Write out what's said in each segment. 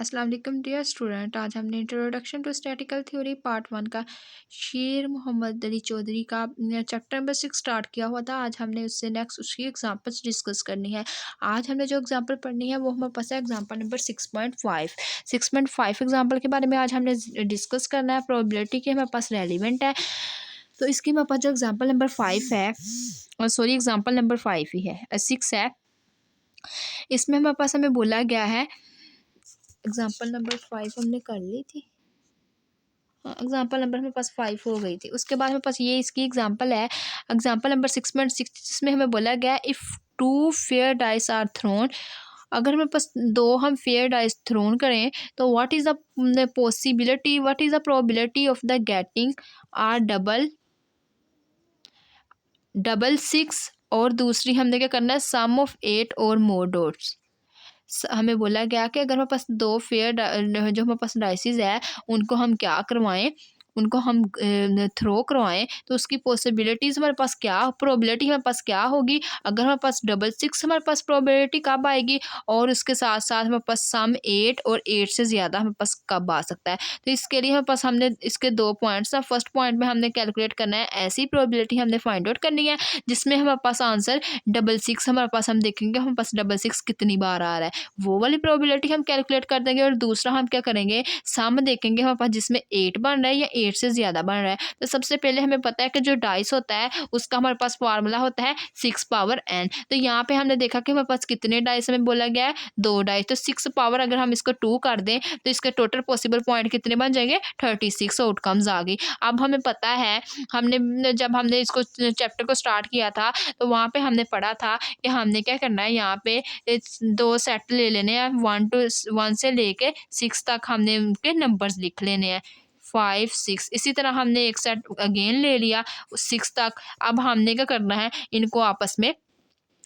अस्सलाम वालेकुम dear student. आज हमने introduction to statistical theory part 1 का शेर मोहम्मद अली चौधरी का चैप्टर नंबर 6 स्टार्ट किया हुआ था। आज हमने उससे नेक्स्ट उसकी एग्जांपल्स डिस्कस करनी है। आज हमने जो एग्जांपल पढ़नी है वो हमारे पास है एग्जांपल नंबर 6.5। 6.5 एग्जांपल के बारे में आज हमने डिस्कस करना है। प्रोबेबिलिटी के हमारे पास रेलिवेंट है, तो इसकी हमारे पास जो एग्जाम्पल नंबर 5 है, सॉरी एग्जाम्पल नंबर 5 ही है, 6 है। इसमें हमारे पास हमें बोला गया है, एग्जाम्पल नंबर 5 हमने कर ली थी। हाँ, एग्जाम्पल नंबर हमारे पास 5 हो गई थी। उसके बाद हमारे पास ये इसकी एग्जाम्पल है, एग्जाम्पल नंबर 6.6, जिसमें हमें बोला गया if two fair dice are thrown. अगर हमारे पास दो हम फेयर डाइस थ्रोन करें तो what is the possibility, what is the probability of the getting are double 6, और दूसरी हमने क्या करना है सम ऑफ 8 और मोर डॉट्स। हमें बोला गया कि अगर हमारे पास दो फेयर जो हमारे पास डाइसिस है उनको हम क्या करवाएं, उनको हम थ्रो करवाएं, तो उसकी पॉसिबिलिटीज़ हमारे पास क्या, प्रोबेबिलिटी हमारे पास क्या होगी। अगर हमारे पास डबल 6 हमारे पास प्रोबेबिलिटी कब आएगी, और उसके साथ साथ हमारे पास सम 8 और 8 से ज़्यादा हमारे पास कब आ सकता है। तो इसके लिए हमारे पास हमने इसके दो पॉइंट्स हैं। फर्स्ट पॉइंट में हमने कैलकुलेट करना है, ऐसी प्रोबेबिलिटी हमने फाइंड आउट करनी है जिसमें हमारे पास आंसर डबल 6 हमारे पास, हम देखेंगे हमारे पास डबल 6 कितनी बार आ रहा है, वो वाली प्रोबेबिलिटी हम कैलकुलेट कर देंगे। और दूसरा हम क्या करेंगे, सम देखेंगे हमारे पास जिसमें 8 बन रहा है या 8 से ज़्यादा बन रहा है। तो सबसे पहले हमें पता है कि जो डाइस होता है उसका हमारे पास फार्मूला होता है 6 पावर n। तो यहाँ पे हमने देखा कि हमारे पास कितने डाइस हमें बोला गया है, 2 डाइस। तो 6 पावर अगर हम इसको 2 कर दें तो इसके टोटल पॉसिबल पॉइंट कितने बन जाएंगे, 36 आउटकम्स आ गई। अब हमें पता है, हमने जब हमने इसको चैप्टर को स्टार्ट किया था तो वहाँ पे हमने पढ़ा था कि हमने क्या करना है, यहाँ पे दो सेट ले लेने हैं, 1 से लेके 6 तक हमने उनके नंबर्स लिख लेने हैं, 5 6। इसी तरह हमने एक सेट अगेन ले लिया 6 तक। अब हमने क्या करना है, इनको आपस में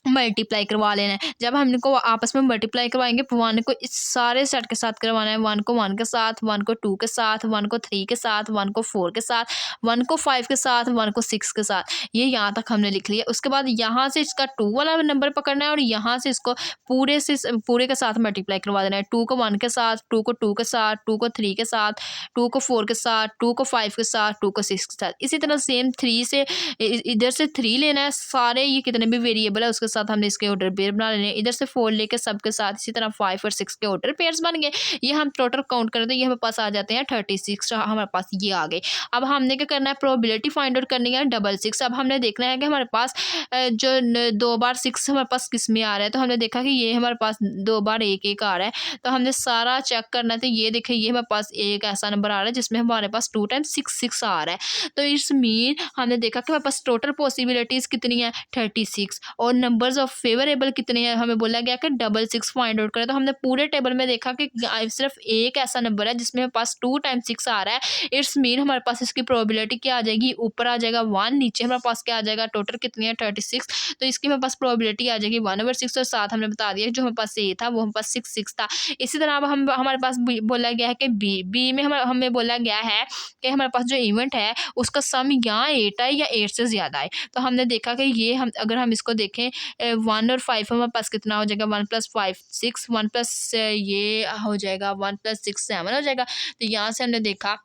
मल्टीप्लाई करवा लेना है। जब हम इनको आपस में मल्टीप्लाई करवाएंगे, 1 को इस सारे सेट के साथ करवाना है, 1 को 1 के साथ, 1 को 2 के साथ, 1 को 3 के साथ, 1 को 4 के साथ, 1 को 5 के साथ, 1 को 6 के साथ। ये यहाँ तक हमने लिख लिया। उसके बाद यहाँ से इसका 2 वाला नंबर पकड़ना है और यहाँ से इसको पूरे के साथ मल्टीप्लाई करवा देना है। 2 को 1 के साथ, 2 को 2 के साथ, 2 को 3 के साथ, 2 को 4 के साथ, 2 को 5 के साथ, 2 को 6 के साथ। इसी तरह सेम 3 से इधर से 3 लेना है, सारे ये कितने भी वेरिएबल है उसके साथ हमने इसके ऑर्डर पेयर बना लेने हैं। इधर से 4 लेके सबके साथ इसी तरह 5 और 6 के ऑर्डर पेयर्स बन गए। ये हम टोटल काउंट करें तो ये हमारे पास आ जाते हैं 36। हमारे पास ये आ गए। अब हमने क्या करना है, प्रोबेबिलिटी फाइंड आउट करनी है डबल 6। अब हमने देखना है कि हमारे पास जो 2 बार 6 हमारे पास किस में आ रहा है। तो हमने देखा कि ये हमारे पास 2 बार 1 1 आ रहा है। तो हमने सारा चेक करना है। तो ये देखें, ये हमारे पास एक ऐसा नंबर आ रहा है जिसमें हमारे पास 2 टाइम्स 6 6 आ रहा है। तो इस मीन हमने देखा कि हमारे पास टोटल पॉसिबिलिटीज़ कितनी है, 36। और नंबर्स ऑफ फेवरेबल कितने हैं, हमें बोला गया कि डबल 6 फाइंड आउट करें। तो हमने पूरे टेबल में देखा कि सिर्फ एक ऐसा नंबर है जिसमें हमारे पास 2 टाइम्स 6 आ रहा है। इट्स मीन हमारे पास इसकी प्रोबेबिलिटी क्या आ जाएगी, ऊपर आ जाएगा 1, नीचे हमारे पास क्या आ जाएगा, टोटल कितनी है 36। तो इसकी हमारे पास प्रोबेबिलिटी आ जाएगी 1/6। और साथ हमने बता दिया जो हमारे पास ए था वो हमारे पास 6 6 था। इसी तरह अब हम हमारे पास बोला गया है कि बी में हमें बोला गया है कि हमारे पास जो इवेंट है उसका सम यहाँ 8 आए या 8 से ज़्यादा आए। तो हमने देखा कि ये हम अगर हम इसको देखें 1 और 5 हमारे पास कितना हो जाएगा, 1 + 5 6, 1 प्लस ये हो जाएगा 1 + 6 7 हो जाएगा। तो यहाँ से हमने देखा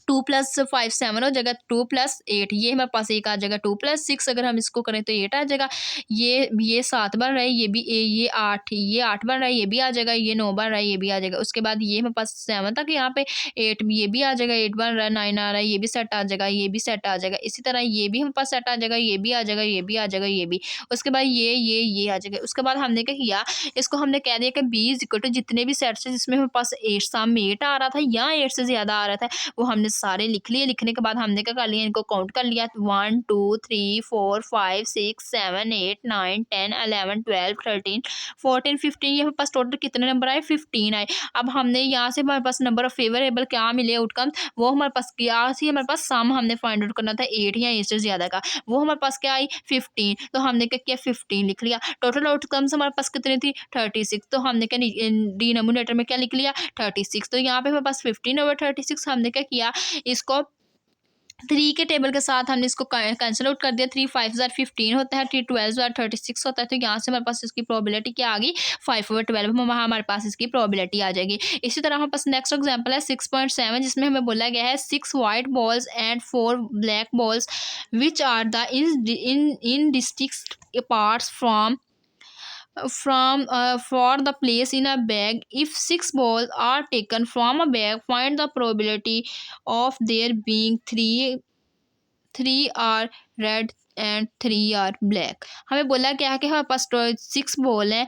2 + 5 7 हो जाएगा, 2 + 8 ये हमारे पास एक आ जाएगा, 2 + 6 अगर हम इसको करें तो 8 आ जाएगा। ये 7 बन रहा है, ये भी ये 8 बन रहा है, ये भी आ जाएगा, ये 9 बन रहा है, ये भी आ जाएगा। उसके बाद ये हमारे पास 7 तक यहाँ पे 8 ये भी आ जाएगा, 8 बन रहा है, 9 आ रहा है, ये भी सेट आ जाएगा, ये भी सेट आ जाएगा। इसी तरह ये भी हमारे पास सेट आ जाएगा, ये भी आ जाएगा, ये भी आ जाएगा, ये भी। उसके बाद ये आ जाएगा। उसके बाद हमने क्या किया, इसको हमने कह दिया कि बी इज इक्वल टू जितने भी सेट्स हैं जिसमें हमारे पास 8 सम 8 आ रहा था या 8 से ज़्यादा आ रहा था वो हमने सारे लिख लिए। लिखने के बाद हमने क्या कर लिया, इनको काउंट कर लिया, 1 2 3 4 5 6 7 8 9 10 11 12 13 14 15 ये हमारे पास टोटल कितने नंबर आए, 15 आए। अब हमने यहाँ से हमारे पास नंबर ऑफ फेवरेबल क्या मिले आउटकम, वो हमारे पास क्या थी, हमारे पास सम हमने फाइंड आउट करना था 8 या 8 से ज़्यादा का, वो हमारे पास क्या आई 15। तो हमने क्या किया 15 लिख लिया। टोटल आउटकम्स हमारे पास कितनी थी 36। तो हमने क्या डिनोमिनेटर में क्या लिख लिया 36। तो यहाँ पे हमारे पास 15/36 हमने क्या किया, इसको 3 के टेबल के साथ हमने इसको कैंसिल आउट कर दिया। 3 5 ज़ार 15 होता है, 3 12 ज़ार 36 होता है। तो यहाँ से हमारे पास इसकी प्रोबेबिलिटी क्या आ गई, 5/12 वहाँ हमारे पास इसकी प्रोबेबिलिटी आ जाएगी। इसी तरह हमारे पास नेक्स्ट एग्जांपल है 6.7, जिसमें हमें बोला गया है 6 white balls and 4 black balls which are the in distinct parts from for the place in a bag. If 6 balls are taken from a bag, find the probability of there being three are red and 3 are black. हमें बोला क्या है कि हमारे पास 6 ball हैं,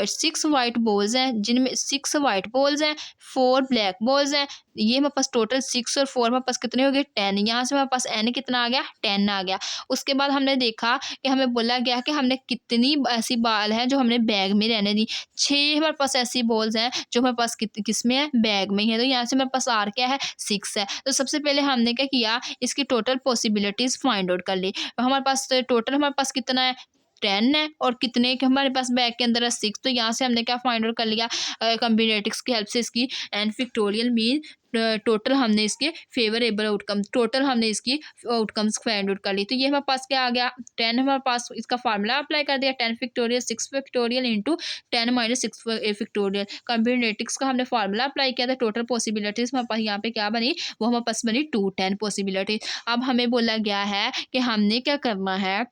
6 white balls हैं, जिनमें 6 white balls हैं, 4 ब्लैक बॉल्स हैं। ये हमारे पास टोटल 6 और 4 हमारे पास कितने हो गए, 10। यहाँ से हमारे पास एन कितना आ गया, 10 आ गया। उसके बाद हमने देखा कि हमें बोला गया कि हमने कितनी ऐसी बॉल है जो हमने बैग में रहने दी। 6 हमारे पास ऐसी बॉल्स हैं जो हमारे पास किस में है, बैग में ही है। तो यहाँ से हमारे पास आर क्या है, 6 है। तो सबसे पहले हमने क्या किया, इसकी टोटल पॉसिबिलिटीज़ फाइंड आउट कर ली। हमारे पास टोटल हमारे पास कितना है, 10 है, और कितने के हमारे पास बैग के अंदर है, 6। तो यहाँ से हमने क्या फाइंड आउट कर लिया, कॉम्बिनेटिक्स की हेल्प से इसकी एन फैक्टोरियल मीन टोटल हमने इसके फेवरेबल आउटकम, टोटल हमने इसकी आउटकम्स फाइंड आउट कर ली। तो ये हमारे पास क्या आ गया, 10 हमारे पास इसका फार्मूला अप्लाई कर दिया, 10 factorial 6 factorial into 10 minus 6 factorial. Combinatorics का हमने फार्मूला अप्लाई किया था, टोटल पॉसिबिलिटीज हमारे पास यहाँ पे क्या बनी, वो हमारे पास बनी 210 पॉसिबिलिटी। अब हमें बोला गया है कि हमने क्या करना है,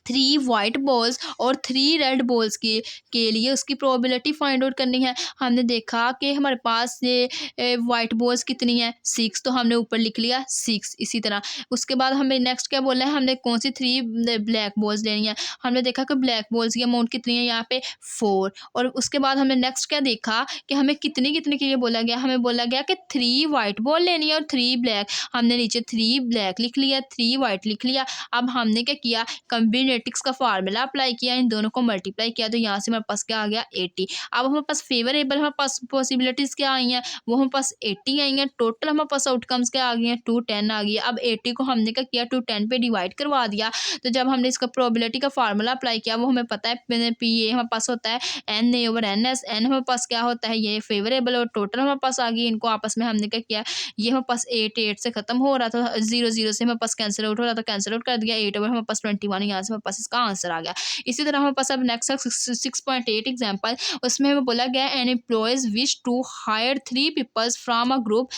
3 वाइट बॉल्स और 3 रेड बॉल्स के लिए उसकी प्रोबेबिलिटी फाइंड आउट करनी है। हमने देखा कि हमारे पास ये वाइट बॉल्स कितनी है, 6, तो हमने ऊपर लिख लिया 6। इसी तरह उसके बाद हमें नेक्स्ट क्या बोला है, हमने कौन सी 3 ब्लैक बॉल्स लेनी है। हमने देखा कि ब्लैक बॉल्स की अमाउंट कितनी है, यहाँ पे 4। और उसके बाद हमने नेक्स्ट क्या देखा कि हमें कितनी कितनी के लिए बोला गया, हमें बोला गया कि 3 वाइट बॉल लेनी है और 3 ब्लैक। हमने नीचे 3 ब्लैक लिख लिया, 3 वाइट लिख लिया। अब हमने क्या किया, कॉम्बिनेटिक्स का फार्मूला अप्लाई किया, इन दोनों को मल्टीप्लाई किया, तो यहाँ से हमारे पास क्या आ गया, 80। अब हमारे पास फेवरेबल हमारे पास पॉसिबिलिटीज़ क्या आई हैं, वो हमारे पास 80 आई हैं। टोटल हमारे पास आउटकम्स क्या आ गई हैं, 210 आ गई है। अब 80 को हमने क्या किया, 210 पे डिवाइड करवा दिया। तो जब हमने इसका प्रोबेबिलिटी का फार्मूला अप्लाई किया, वो हमें पता है पी ए हमारे पास होता है n A over n S. N हमारे पास क्या होता है, ये फेवरेबल, और टोटल हमारे पास आ गई। इनको आपस में हमने क्या किया, ये हमारे पास 8 से खत्म हो रहा था, 0 0 से हमारे पास कैंसिल आउट हो रहा था, कैंसिल आउट कर दिया। 8 ओवर हमारे पास 21, यहाँ से हमारे पास इसका आंसर आ गया। इसी तरह हमारे पास अब नेक्स्ट 6.8 एग्जाम्पल, उसमें हमें बोला गया an employers wish to hire 3 peoples from a group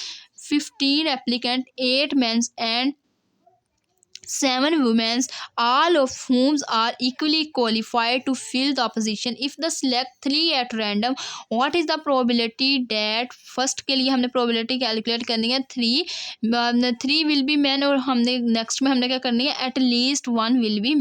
15 applicant 8 mens and 7 women, all of whom are equally qualified to fill the position. If the select 3 at random, what is the probability that first के लिए हमने probability calculate करनी है, 3 will be men, और हमने next में हमने क्या करनी है, at least 1 will be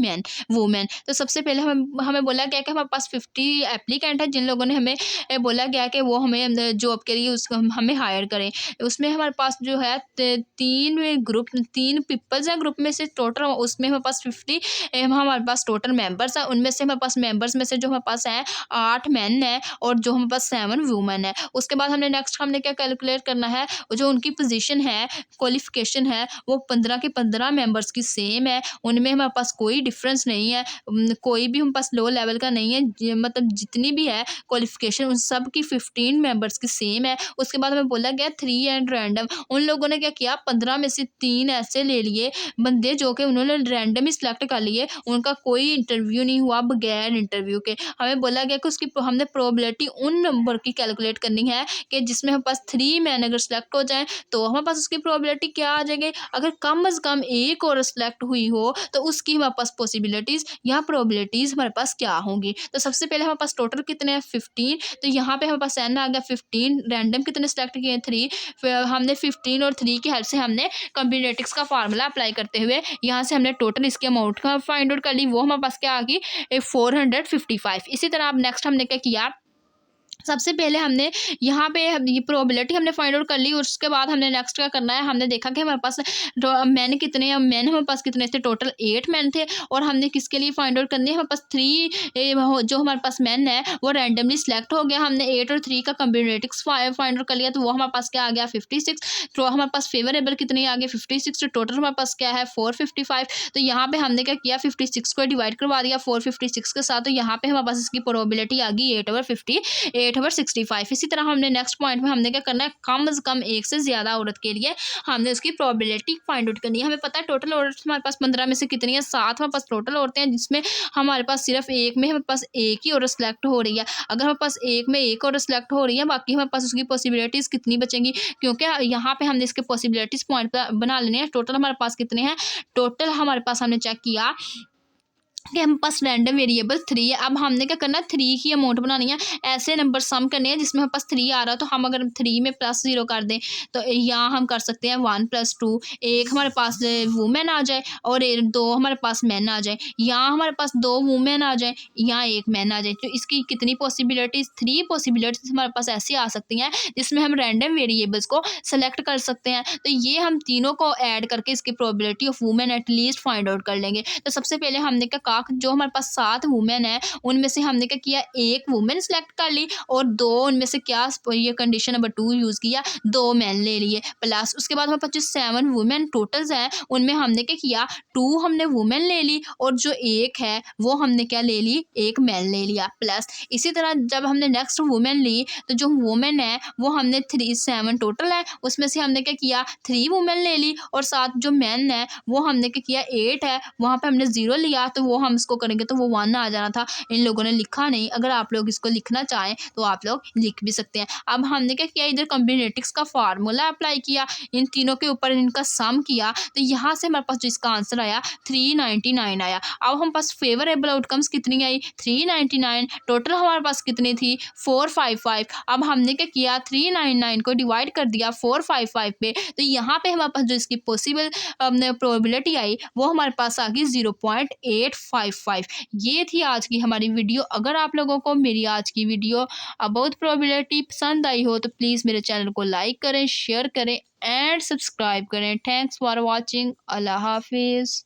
women। तो सबसे पहले हमें बोला गया कि हमारे पास 50 एप्लीकेंट है, जिन लोगों ने हमें बोला गया कि वो हमें जॉब के लिए उसको हमें हायर करें। उसमें हमारे पास जो है 3 पीपल्स हैं ग्रुप में से, टोटल उसमें हमारे पास 50 हमारे पास टोटल मेंबर्स हैं। उनमें से हमारे पास मेंबर्स में से जो हमारे पास हैं 8 मेन है और जो हमारे पास 7 वुमेन है। उसके बाद हमने नेक्स्ट हमने क्या कैलकुलेट करना है, जो उनकी पोजीशन है, क्वालिफिकेशन है, वो 15 के 15 मेंबर्स की सेम है। उनमें हमारे पास कोई डिफरेंस नहीं है, कोई भी हमारे पास लो लेवल का नहीं है, मतलब जितनी भी है क्वालिफिकेशन उन सब की 15 मेंबर्स की सेम है। उसके बाद हमें बोला गया 3 एंड रैंडम, उन लोगों ने क्या किया, 15 में से 3 ऐसे ले लिए बंदे जो कि उन्होंने रैंडम ही सिलेक्ट कर लिए, उनका कोई इंटरव्यू नहीं हुआ, बगैर इंटरव्यू के। हमें बोला गया कि उसकी हमने प्रोबेबिलिटी उन नंबर की कैलकुलेट करनी है कि जिसमें हमारे पास 3 मैन अगर सिलेक्ट हो जाएं तो हमारे पास उसकी प्रोबेबिलिटी क्या आ जाएगी। अगर कम अज़ कम एक और सिलेक्ट हुई हो तो उसकी हमारे पास पॉसिबिलिटीज़ या प्रोबेबिलिटीज़ हमारे पास क्या होंगी। तो सबसे पहले हमारे पास टोटल कितने हैं, 15। तो यहाँ पे हमारे पास एन आ गया 15, रैंडम कितने सिलेक्ट किए, 3। फिर हमने 15 और 3 की हेल्प से हमने कॉम्बिनेटिक्स का फार्मूला अप्लाई करते हुए यहाँ से हमने टोटल इसके अमाउंट का फाइंड आउट कर ली, वो हमारे पास क्या आ गई, 455। इसी तरह अब नेक्स्ट हमने क्या किया, सबसे पहले हमने यहाँ पे ये प्रोबेबिलिटी हमने फाइंड आउट कर ली। उसके बाद हमने नेक्स्ट क्या करना है, हमने देखा कि हमारे पास मैन कितने हैं, मैन हमारे पास कितने थे, टोटल 8 मैन थे। और हमने किसके लिए फाइंड आउट करनी है, हमारे पास 3 जो हमारे पास मैन है वो रैंडमली सिलेक्ट हो गया। हमने 8 और 3 का कॉम्बिनेटिक्स फाइंड आउट कर लिया, तो वो हमारे पास क्या आ गया, 56। तो हमारे पास फेवरेबल कितने आ गए, 56। तो टोटल हमारे पास क्या है, 455। तो यहाँ पे हमने क्या किया, 56 को डिवाइड करवा दिया 456 के साथ, तो यहाँ पे हमारे पास इसकी प्रोबेबिलिटी आ गई 8/58। 8/65। इसी तरह हमने नेक्स्ट पॉइंट में हमने क्या करना है, कम से कम एक से ज़्यादा औरत के लिए हमने उसकी प्रोबेबिलिटी फाइंड आउट करनी है। हमें पता है टोटल औरत हमारे पास 15 में से कितनी है, 7 हमारे पास टोटल औरतें हैं, जिसमें हमारे पास सिर्फ एक में हमारे पास एक ही औरत सेलेक्ट हो रही है। अगर हमारे पास एक में एक औरत सेलेक्ट हो रही है, बाकी हमारे पास उसकी पॉसिबिलिटीज़ कितनी बचेंगी, क्योंकि यहाँ पे हमने इसके पॉसिबिलिटीज़ पॉइंट बना लेने हैं। टोटल हमारे पास कितने हैं, टोटल हमारे पास हमने चेक किया कि हमारे पास रैंडम वेरिएबल 3 है। अब हमने क्या करना है, 3 की अमाउंट बनानी है, ऐसे नंबर सम करने हैं जिसमें हमारे पास 3 आ रहा है। तो हम अगर 3 में +0 कर दें तो यहाँ हम कर सकते हैं 1 + 2, एक हमारे पास वुमेन आ जाए और 2 हमारे पास मैन आ जाए। यहाँ हमारे पास 2 वुमेन आ जाए, यहाँ 1 मैन आ जाए। तो इसकी कितनी पॉसिबिलिटीज़, 3 पॉसिबिलिटीज़ हमारे पास ऐसी आ सकती हैं जिसमें हम रैंडम वेरिएबल्स को सेलेक्ट कर सकते हैं। तो ये हम तीनों को ऐड करके इसकी probability of women at least find out कर लेंगे। तो सबसे पहले हमने क्या, जो हमारे पास 7 वुमेन है उनमें से हमने क्या किया, एक वुमेन सेलेक्ट कर ली और 2 उनमें से क्या, ये कंडीशन नंबर 2 यूज़ किया, 2 मैन ले लिए। प्लस उसके बाद हमारे पास जो 7 वुमेन टोटल्स हैं उनमें हमने क्या किया, 2 हमने वुमेन ले ली और जो एक है वो हमने क्या ले ली, एक मैन ले लिया। प्लस इसी तरह जब हमने नेक्स्ट वुमेन ली तो जो वुमेन है वो हमने 7 टोटल है, उसमें से हमने क्या किया, 3 वुमेन ले ली और साथ जो मैन है वो हमने क्या किया, 8 है, वहाँ पे हमने 0 लिया तो वो हम इसको करेंगे तो वो 1 आ जाना था। इन लोगों ने लिखा नहीं, अगर आप लोग इसको लिखना चाहें तो आप लोग लिख भी सकते हैं। अब हमने क्या किया, इधर कॉम्बिनेटिक्स का फार्मूला अप्लाई किया, इन तीनों के ऊपर इनका सम किया, तो यहाँ से हमारे पास जो इसका आंसर आया 399 आया। अब हम पास फेवरेबल आउटकम्स कितनी आई, 399। टोटल हमारे पास कितनी थी, 455। अब हमने क्या किया, 399 को डिवाइड कर दिया 455 पे, तो यहाँ पे हमारे पास जो इसकी पॉसिबल प्रोबेबिलिटी आई वो हमारे पास आ गई 0.855। ये थी आज की हमारी वीडियो। अगर आप लोगों को मेरी आज की वीडियो अबाउट प्रोबेबिलिटी पसंद आई हो तो प्लीज़ मेरे चैनल को लाइक करें, शेयर करें एंड सब्सक्राइब करें। Thanks for watching. अल्लाह हाफिज़।